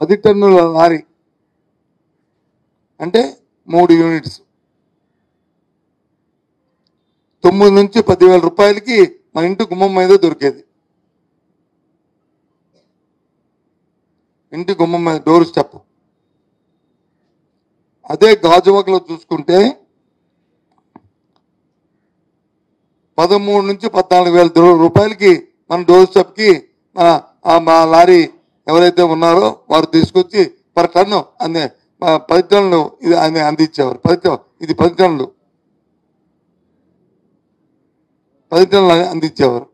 10 టన్నుల లారీ అంటే 3 యూనిట్స్ 9 నుంచి 10,000 రూపాయలకి మన ఇంటి గుమ్మం మీద దొరికేది. ఇంటి గుమ్మం మీద డోర్ స్టెప్. అదే గాజువాకలో చూసుకుంటే 13 నుంచి 14,000 రూపాయలకి మన డోర్ స్టెప్కి మా లారీ ఎవరైతే ఉన్నారో వారు తీసుకొచ్చి పర్ టన్ను 10 టన్నులు ఇది అందించేవారు. 10 టన్నులు అందించేవారు.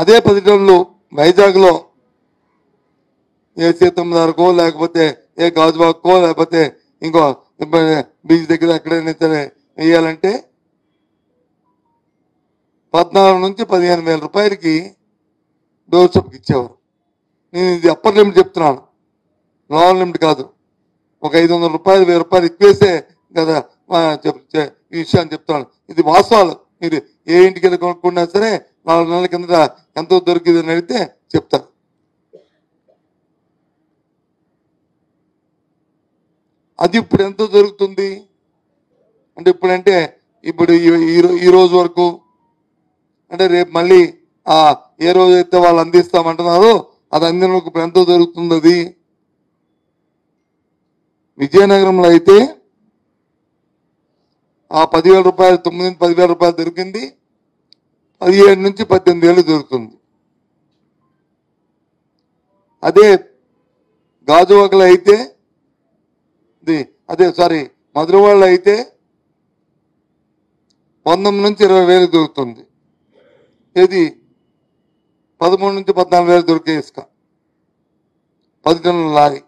అదే 10 టన్నులు వైజాగ్లో ఏ సీతమ్మదారుకో లేకపోతే ఏ గాజువాకో లేకపోతే ఇంకో బీచ్ దగ్గర ఎక్కడైనా సరే వేయాలంటే 14 నుంచి 15,000 రూపాయలకి డోర్ స్టెప్కి ఇచ్చేవారు. నేను ఇది అప్పర్ లిమిట్ చెప్తున్నాను, లోవర్ లిమిట్ కాదు. ఒక 500 రూపాయలు 1000 రూపాయలు ఎక్కువేస్తే కదా ఈ విషయాన్ని చెప్తున్నాను. ఇది వాస్తవాలు. మీరు ఏ ఇంటికి వెళ్ళి కొనుక్కున్నా సరే 4 నెలల కింద ఎంతో దొరికింది అని అడిగితే చెప్తారు. అది ఇప్పుడు ఎంతో దొరుకుతుంది అంటే ఇప్పుడు ఈ రోజు వరకు అంటే రేపు మళ్ళీ ఏ రోజు అయితే వాళ్ళు అందిస్తామంటున్నారో అది అందినందుకు ఇప్పుడు ఎంతో దొరుకుతుంది. అది విజయనగరంలో అయితే ఆ 10,000 రూపాయలు 9 నుంచి 10,000 రూపాయలు దొరికింది. 17 నుంచి 18,000 దొరుకుతుంది. అదే గాజువాకలో అయితే మధురవాడలో అయితే 19 నుంచి 20,000 దొరుకుతుంది. ఏది 13 నుంచి 14,000 దొరికే ఇసుక 10 టన్నుల లారీ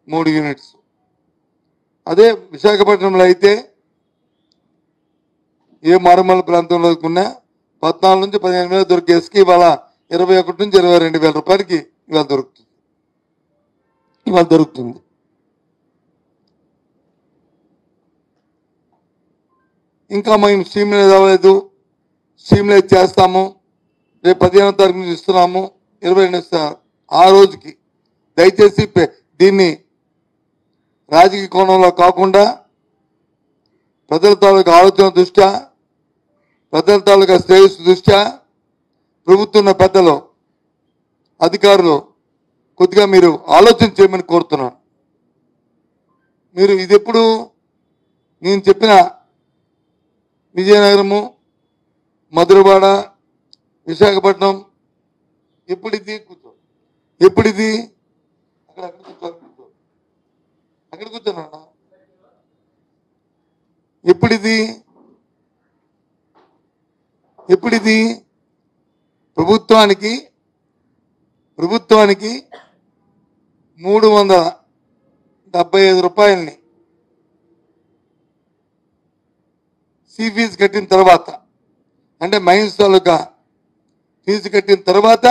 3 యూనిట్స్. అదే విశాఖపట్నంలో అయితే ఏ మారుమూల ప్రాంతంలో కొన్నా 14 నుంచి 15,000 దొరికే ఇసుక ఇవాళ 21 నుంచి 22,000 రూపాయలకి ఇవాళ దొరుకుతుంది. ఇంకా మేము స్ట్రీమ్లైజ్ అవ్వలేదు, స్ట్రీమ్లైజ్ చేస్తాము, రేపు 15వ తారీఖు నుంచి ఇస్తున్నాము, 22 ఇస్తున్నారు. ఆ రోజుకి దయచేసి దీన్ని రాజకీయ కోణంలో కాకుండా ప్రజల తాలూకా ఆలోచన దృష్ట్యా, ప్రజల తాలూకా శ్రేయస్సు దృష్ట్యా ప్రభుత్వ పెద్దలు అధికారులు కొద్దిగా మీరు ఆలోచన చేయమని కోరుతున్నాను. మీరు ఇది ఎప్పుడు నేను చెప్పిన విజయనగరము, మధురవాడ, విశాఖపట్నం ఎప్పుడిది అక్కడ కూర్చోనా ఎప్పుడిది ప్రభుత్వానికి 375 రూపాయలని ఫీజు కట్టిన తర్వాత అంటే మైన్స్ తాలూకా ఫీజు కట్టిన తర్వాత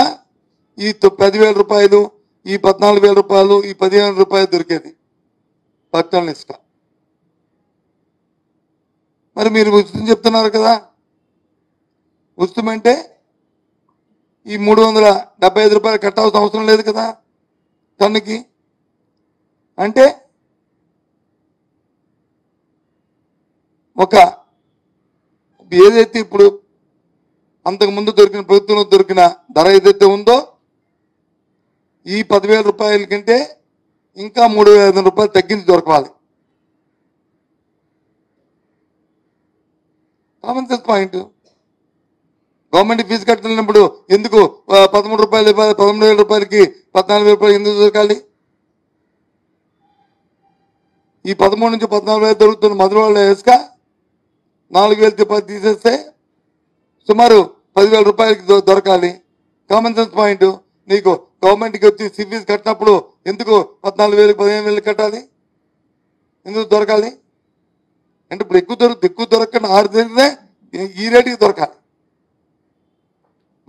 ఈ 10,000 రూపాయలు, ఈ 14,000 రూపాయలు, ఈ 15,000 రూపాయలు దొరికేది 10 టన్నుల ఇసుక. మరి మీరు ఉచితం చెప్తున్నారు కదా, ఉచితం అంటే ఈ 375 రూపాయలు కట్టాల్సిన అవసరం లేదు కదా టన్నుకి. అంటే ఏదైతే ఇప్పుడు అంతకుముందు ప్రభుత్వంలో దొరికిన ధర ఏదైతే ఉందో ఈ 10,000 రూపాయల కంటే ఇంకా 3,500 రూపాయలు తగ్గించి దొరకాలి. Common sense point. Government fee కట్టినప్పుడు ఎందుకు 13 రూపాయలు 13,000 రూపాయలకి 14,000 రూపాయలు ఎందుకు దొరకాలి? ఈ 13 నుంచి 14,000 దొరుకుతున్న మధురవాడలో ఇసుక 4,000 తీసేస్తే సుమారు 10,000 రూపాయలకి దొరకాలి. Common sense point. నీకు గవర్నమెంట్కి వచ్చి ఫీజు కట్టినప్పుడు ఎందుకు 14,000 15,000 కట్టాలి? ఎందుకు దొరకాలి అంటే ఇప్పుడు ఎక్కువ దొరకకుండా 6 జరిగితే ఈ రేటుకి దొరకాలి.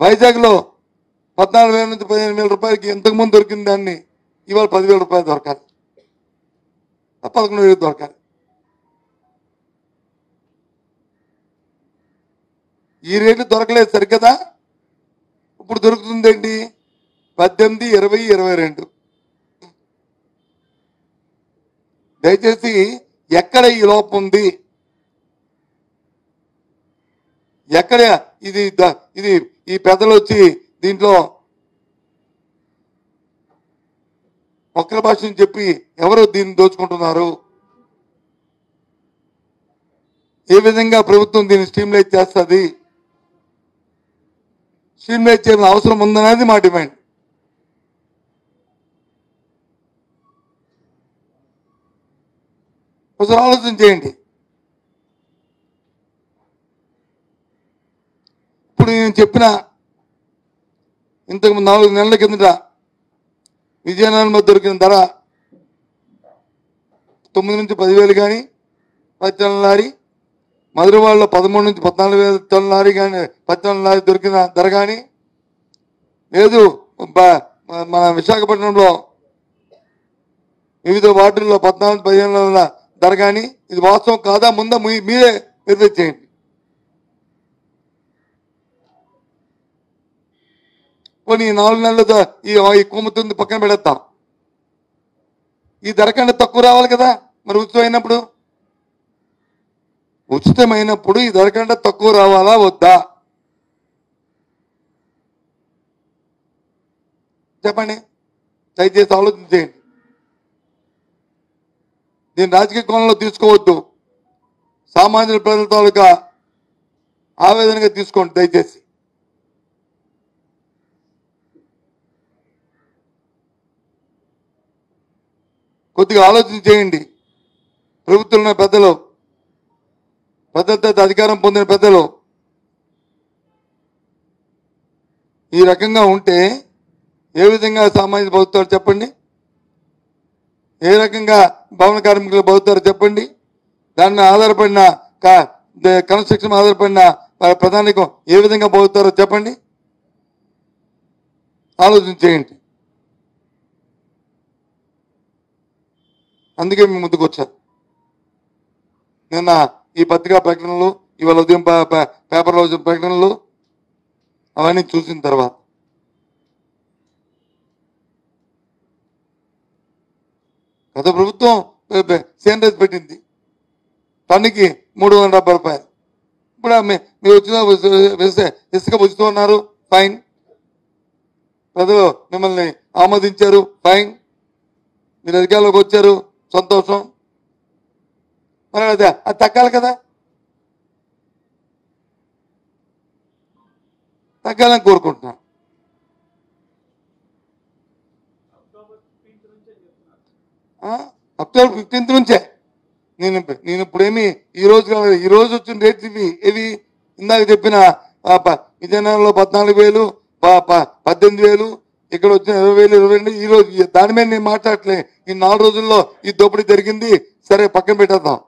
వైజాగ్లో 14,000 నుంచి 15,000 రూపాయలకి ఎంతకుముందు దొరికిన దాన్ని ఇవాళ 10,000 రూపాయలు దొరకాలి, 11,000 దొరకాలి. ఈ రేట్లు దొరకలేదు సరికదా. ఇప్పుడు దొరుకుతుంది ఏంటి 18, 20, 22. దయచేసి ఎక్కడ ఈ లోపం ఉంది, ఎక్కడ ఇది ఈ పెద్దలు వచ్చి దీంట్లో ఒక్కల భాషను చెప్పి ఎవరు దీన్ని దోచుకుంటున్నారు, ఏ విధంగా ప్రభుత్వం దీన్ని స్ట్రీమ్లైజ్ చేస్తుంది, స్ట్రీమ్లైజ్ చేయాల్సిన అవసరం ఉందనేది మా డిమాండ్. ఒకసారి ఆలోచన చేయండి. ఇప్పుడు నేను చెప్పిన ఇంతకు 4 నెలల కిందట విజయనగరంలో దొరికిన ధర 9 నుంచి 10,000 కానీ 10 టన్నుల లారీ, మధురవాడలో 13 నుంచి 14,000 టన్నుల లారీ కానీ 10 టన్నుల లారీ దొరికిన ధర కానీ, లేదు మన విశాఖపట్నంలో వివిధ వార్డుల్లో 14-15 ధర కానీ, ఇది వాస్తవం కాదా ముందా మీరే వెరిఫై చేయండి. పోనీ 4 నెలలతో ఈ కొమ్ముతుంది పక్కన పెడతాం. ఈ ధర కన్నా తక్కువ రావాలి కదా మరి ఉచితమైనప్పుడు. ఉచితమైనప్పుడు ఈ ధర కన్నా తక్కువ రావాలా వద్దా చెప్పండి. దయచేసి ఆలోచన చేయండి. దీన్ని రాజకీయ కోణంలో తీసుకోవద్దు, సామాన్య ప్రజల తాలూకా ఆవేదనగా తీసుకోండి దయచేసి. కొద్దిగా ఆలోచన చేయండి. ప్రభుత్వంలో పెద్దలు, పెద్ద అధికారం పొందిన పెద్దలు ఈ రకంగా ఉంటే ఏ విధంగా సామాజిక బతుకుతారు చెప్పండి, ఏ రకంగా భవన కార్మికులు బతుకుతారు చెప్పండి, దాని మీద ఆధారపడిన కన్స్ట్రక్షన్ ఆధారపడిన ప్రధానికం ఏ విధంగా బతుకుతారో చెప్పండి. ఆలోచన చేయండి. అందుకే మీ ముందుకు వచ్చారు. నిన్న ఈ పత్రికా ప్రకటనలు, ఇవాళ ఉదయం పేపర్లో వచ్చిన ప్రకటనలు అవన్నీ చూసిన తర్వాత గత ప్రభుత్వం సేంద్రీయ పెట్టింది టన్నుకి 370 రూపాయలు. ఇప్పుడు మీరు వచ్చిన ఇసుక ఉచితం ఉన్నారు, ఫైన్. ప్రజలు మిమ్మల్ని ఆమోదించారు, ఫైన్. మీరు అధికారంలోకి వచ్చారు, సంతోషం. మరి అది తగ్గాలి కదా, తగ్గాలని కోరుకుంటున్నాను. అక్టోబర్ 15 నుంచే. నేను ఇప్పుడేమి ఈ రోజు వచ్చిన రేట్స్ ఇవి ఇందాక చెప్పిన విజయనగరంలో 14,000, 18,000, ఇక్కడ వచ్చిన 20,000, 22,000. ఈ రోజు దాని మీద నేను మాట్లాడలే. ఈ 4 రోజుల్లో ఈ దోపిడీ జరిగింది, సరే పక్కన పెట్టేద్దాం.